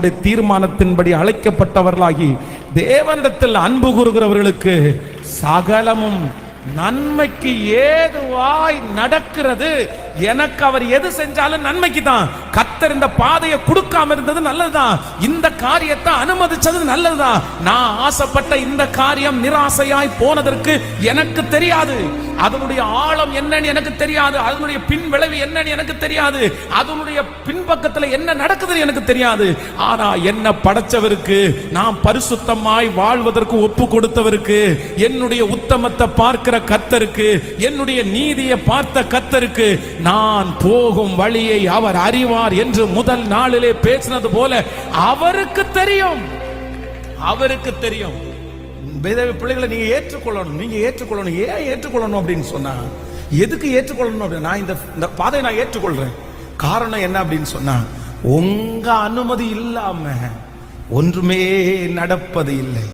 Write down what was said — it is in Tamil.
தீர்மானத்தின்படி அழைக்கப்பட்டவர்களாகி தேவனிடத்தில் அன்பு கூறுகிறவர்களுக்கு சகலமும் நன்மைக்கு ஏதுவாய் நடக்கிறது. எனக்கு அவர் எது செஞ்சாலும் நன்மைக்கு தான். கர்த்தர் இந்த பாதையை கொடுக்காம இருந்தது நல்லதுதான். இந்த காரியத்தை அனுமதிச்சது நல்லதுதான். நான் ஆசைப்பட்ட இந்த காரியம் நிராசையாய் போனதற்கு எனக்கு தெரியாது. அதனுடைய ஆழம் என்னன்னு எனக்கு தெரியாது. அதனுடைய பின் விளைவு என்னன்னு எனக்கு தெரியாது. அதனுடைய பின்பக்கத்துல என்ன நடக்குதுன்னு எனக்கு தெரியாது. ஆனா என்ன படைச்சவருக்கு, நான் பரிசுத்தமாய் வாழ்வதற்கு ஒப்பு கொடுத்தவருக்கு, என்னுடைய உத்தமத்தை பார்க்கிற கர்த்தருக்கு, என்னுடைய நீதியை பார்த்த கர்த்தருக்கு, நான் போகும் வழியை அவர் அறிவார் என்று முதல் நாளிலே பேசினது போல அவருக்கு தெரியும். அவருக்கு தெரியும். பிள்ளைகளை நீங்க ஏற்றுக்கொள்ளணும். நீங்க ஏற்றுக்கொள்ளணும். ஏன் ஏற்றுக்கொள்ளணும் அப்படின்னு சொன்னா, எதுக்கு ஏற்றுக்கொள்ளணும் அப்படின்னா, நான் இந்த பாதையை நான் ஏற்றுக்கொள்றேன். காரணம் என்ன அப்படின்னு சொன்னா, உங்க அனுமதி இல்லாம ஒன்றுமே நடப்பது இல்லை.